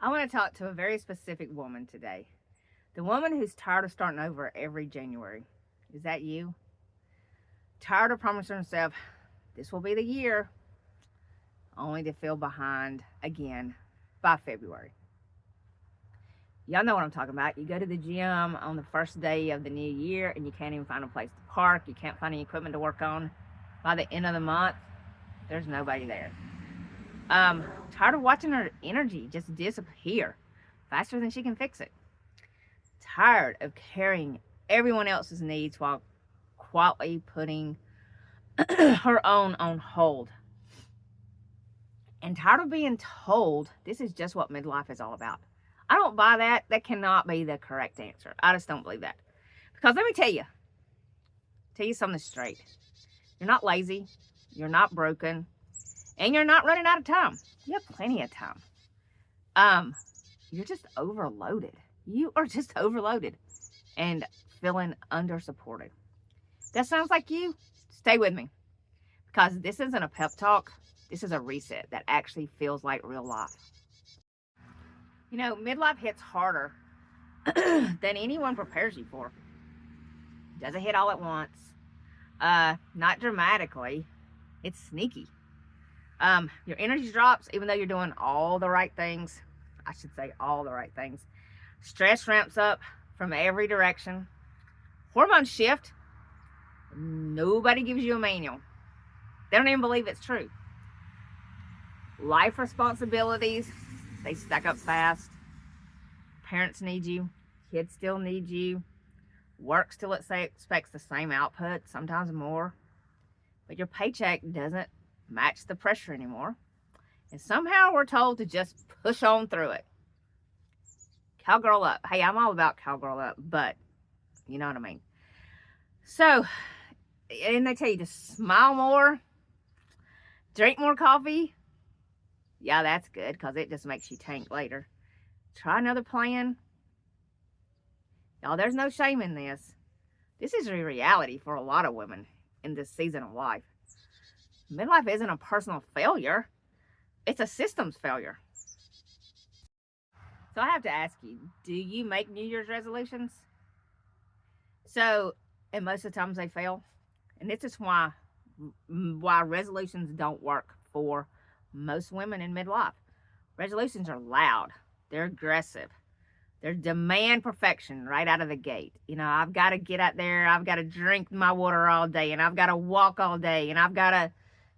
I want to talk to a very specific woman today. The woman who's tired of starting over every January. Is that you? Tired of promising herself, this will be the year, only to feel behind again by February. Y'all know what I'm talking about. You go to the gym on the first day of the new year and you can't even find a place to park. You can't find any equipment to work on. By the end of the month, there's nobody there. Tired of watching her energy just disappear faster than she can fix it. Tired of carrying everyone else's needs while quietly putting her own on hold. And tired of being told this is just what midlife is all about. I don't buy that. That cannot be the correct answer. I just don't believe that. Because let me tell you something straight. You're not lazy. You're not broken. And you're not running out of time. You have plenty of time. You're just overloaded. You are just overloaded and feeling under-supported. That sounds like you? Stay with me. Because this isn't a pep talk. This is a reset that actually feels like real life. You know, midlife hits harder than anyone prepares you for. Doesn't hit all at once. Not dramatically. It's sneaky. Your energy drops even though you're doing all the right things. I should say all the right things. Stress ramps up from every direction. Hormones shift. Nobody gives you a manual. They don't even believe it's true. Life responsibilities, they stack up fast. Parents need you. Kids still need you. Work still expects the same output, sometimes more. But your paycheck doesn't match the pressure anymore. And somehow we're told to just push on through it. Cowgirl up. Hey, I'm all about cowgirl up, but you know what I mean. So, and they tell you to smile more, drink more coffee. Yeah, that's good because it just makes you tank later. Try another plan. Y'all, there's no shame in this. This is a reality for a lot of women in this season of life. Midlife isn't a personal failure. It's a systems failure. So I have to ask you, do you make New Year's resolutions? So, and most of the times they fail. And this is why resolutions don't work for most women in midlife. Resolutions are loud. They're aggressive. They demand perfection right out of the gate. You know, I've got to get out there. I've got to drink my water all day. And I've got to walk all day. And I've got to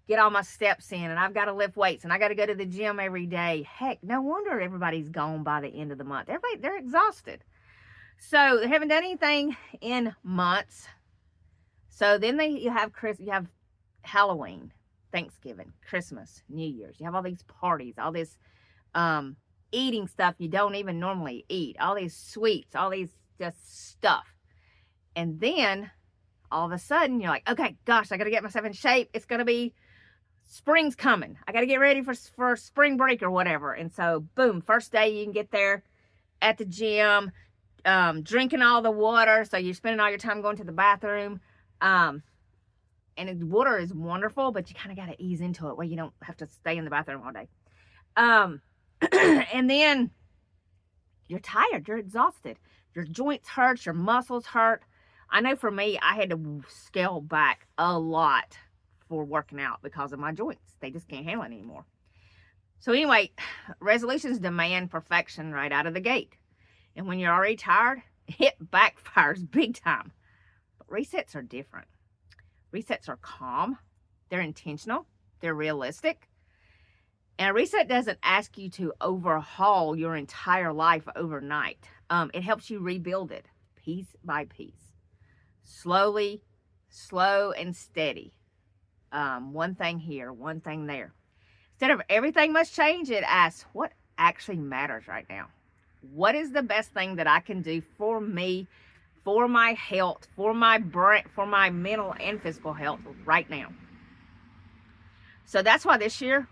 get all my steps in. And I've got to lift weights. And I got to go to the gym every day. Heck, no wonder everybody's gone by the end of the month. They're exhausted. So they haven't done anything in months. So then you have Halloween, Thanksgiving, Christmas, New Year's. You have all these parties, all this eating stuff you don't even normally eat, all these sweets, all these just stuff. And then all of a sudden you're like, okay, gosh, I got to get myself in shape. It's going to be spring's coming. I got to get ready for spring break or whatever. And so boom, first day you can get there at the gym, drinking all the water. So you're spending all your time going to the bathroom. And the water is wonderful, but you kind of got to ease into it where you don't have to stay in the bathroom all day. And then you're tired, you're exhausted, your joints hurt, your muscles hurt. I know for me, I had to scale back a lot for working out because of my joints. They just can't handle it anymore. So anyway, resolutions demand perfection right out of the gate. And when you're already tired, it backfires big time. But resets are different. Resets are calm, they're intentional, they're realistic. And a reset doesn't ask you to overhaul your entire life overnight. It helps you rebuild it piece by piece. Slowly, slow and steady. One thing here, one thing there. Instead of everything must change, it asks what actually matters right now. What is the best thing that I can do for me, for my health, for my brain, for my mental and physical health right now? So that's why this year,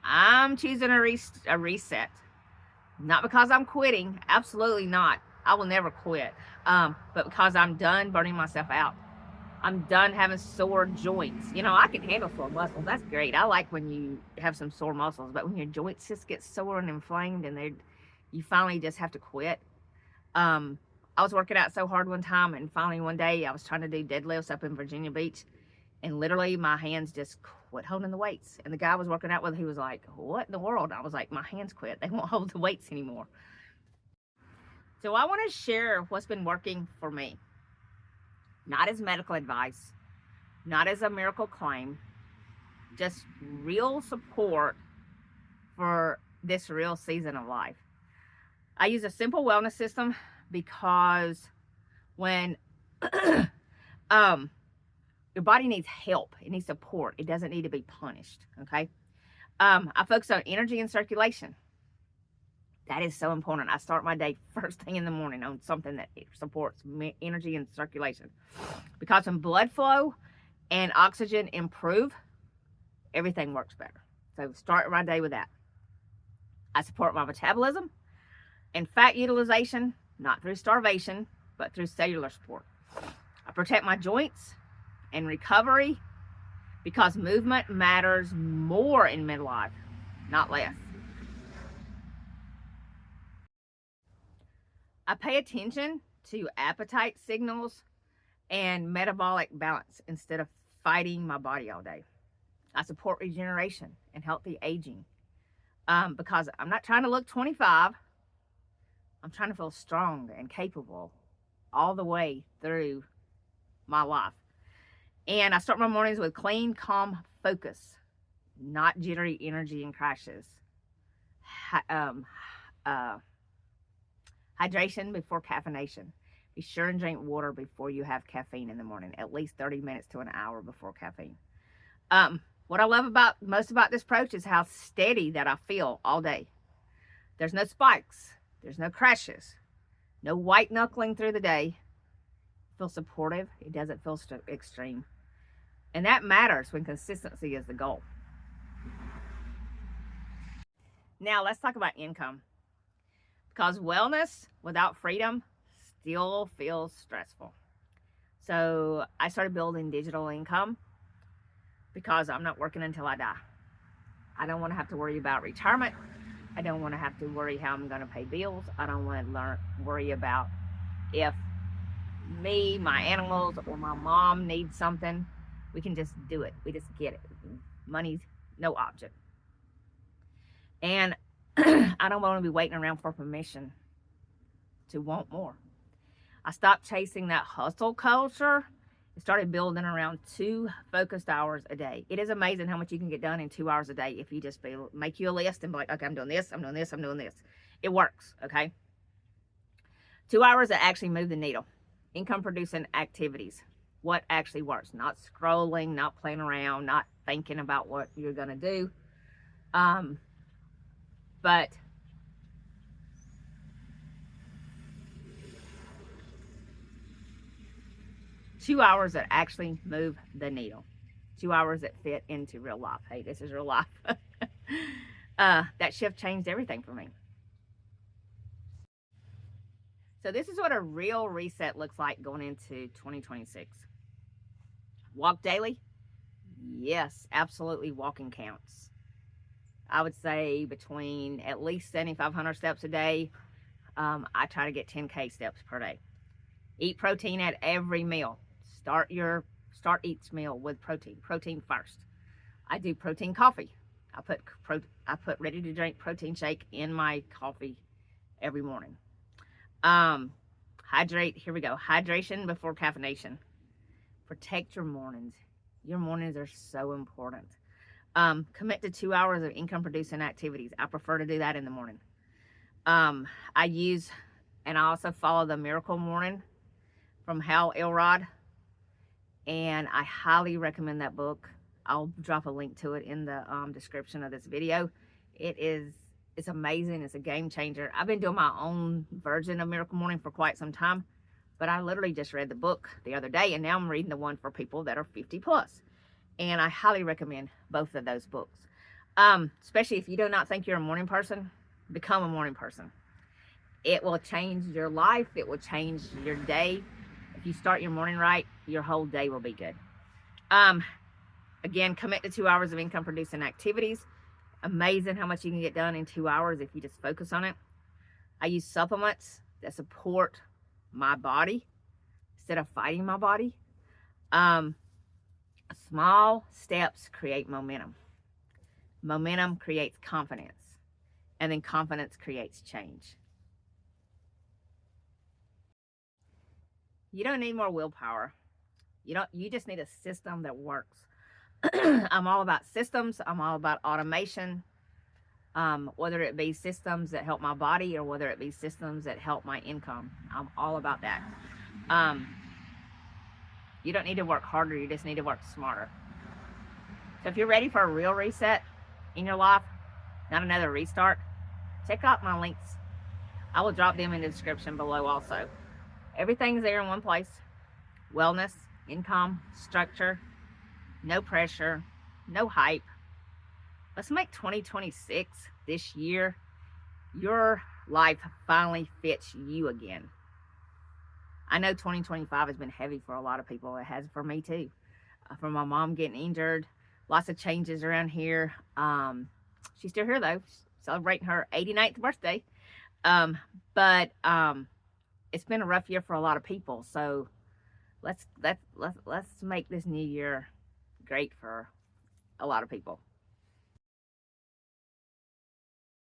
I'm choosing a reset. Not because I'm quitting. Absolutely not. I will never quit. But because I'm done burning myself out. I'm done having sore joints. You know, I can handle sore muscles. That's great. I like when you have some sore muscles, but when your joints just get sore and inflamed and you finally just have to quit. I was working out so hard one time, and finally one day I was trying to do deadlifts up in Virginia Beach, and literally my hands just quit holding the weights. And the guy I was working out with, he was like, "What in the world?" I was like, "My hands quit. They won't hold the weights anymore." So I want to share what's been working for me. Not as medical advice, not as a miracle claim, just real support for this real season of life. I use a simple wellness system because when your body needs help, it needs support, it doesn't need to be punished, okay? I focus on energy and circulation. That is so important. I start my day first thing in the morning on something that supports energy and circulation. Because when blood flow and oxygen improve, everything works better. So start my day with that. I support my metabolism and fat utilization, not through starvation, but through cellular support. I protect my joints and recovery because movement matters more in midlife, not less. I pay attention to appetite signals and metabolic balance instead of fighting my body all day. I support regeneration and healthy aging because I'm not trying to look 25. I'm trying to feel strong and capable all the way through my life. And I start my mornings with clean, calm focus, not jittery energy and crashes. Hydration before caffeination. Be sure and drink water before you have caffeine in the morning, at least 30 minutes to an hour before caffeine. What I love most about this approach is how steady that I feel all day. There's no spikes. There's no crashes. No white knuckling through the day. It feels supportive. It doesn't feel extreme. And that matters when consistency is the goal. Now let's talk about income. Because wellness without freedom still feels stressful. So I started building digital income because I'm not working until I die. I don't want to have to worry about retirement. I don't want to have to worry how I'm going to pay bills. I don't want to worry about if me, my animals, or my mom needs something. We can just do it. We just get it. Money's no object. And I don't want to be waiting around for permission to want more. I stopped chasing that hustle culture and started building around 2 focused hours a day. It is amazing how much you can get done in 2 hours a day if you just make you a list and be like, okay, I'm doing this, I'm doing this, I'm doing this. It works, okay? 2 hours that actually move the needle. Income producing activities. What actually works. Not scrolling, not playing around, not thinking about what you're going to do. But two hours that actually move the needle. 2 hours that fit into real life. Hey, this is real life. That shift changed everything for me. So this is what a real reset looks like going into 2026. Walk daily? Yes, absolutely, walking counts. I would say between at least 7,500 steps a day. I try to get 10K steps per day. Eat protein at every meal. Start each meal with protein. Protein first. I do protein coffee. I put ready to drink protein shake in my coffee every morning. Hydrate. Here we go. Hydration before caffeination. Protect your mornings. Your mornings are so important. Commit to 2 hours of income producing activities. I prefer to do that in the morning. I also follow the Miracle Morning from Hal Elrod, and I highly recommend that book. I'll drop a link to it in the description of this video. It's amazing. It's a game changer. I've been doing my own version of Miracle Morning for quite some time, but I literally just read the book the other day, and now I'm reading the one for people that are 50 plus. And I highly recommend both of those books. Especially if you do not think you're a morning person, become a morning person. It will change your life. It will change your day. If you start your morning right, your whole day will be good. Again, commit to 2 hours of income producing activities. Amazing how much you can get done in 2 hours if you just focus on it. I use supplements that support my body instead of fighting my body. Small steps create momentum. Momentum creates confidence, and then confidence creates change. You don't need more willpower. You just need a system that works. I'm all about systems. I'm all about automation. Whether it be systems that help my body or whether it be systems that help my income. I'm all about that. You don't need to work harder. You just need to work smarter. So if you're ready for a real reset in your life, not another restart, check out my links. I will drop them in the description below also. Everything's there in one place. Wellness, income, structure, no pressure, no hype. Let's make 2026 this year your life finally fits you again. I know 2025 has been heavy for a lot of people. It has for me too. For my mom getting injured, lots of changes around here. She's still here though, celebrating her 89th birthday. But it's been a rough year for a lot of people. So let's make this new year great for a lot of people.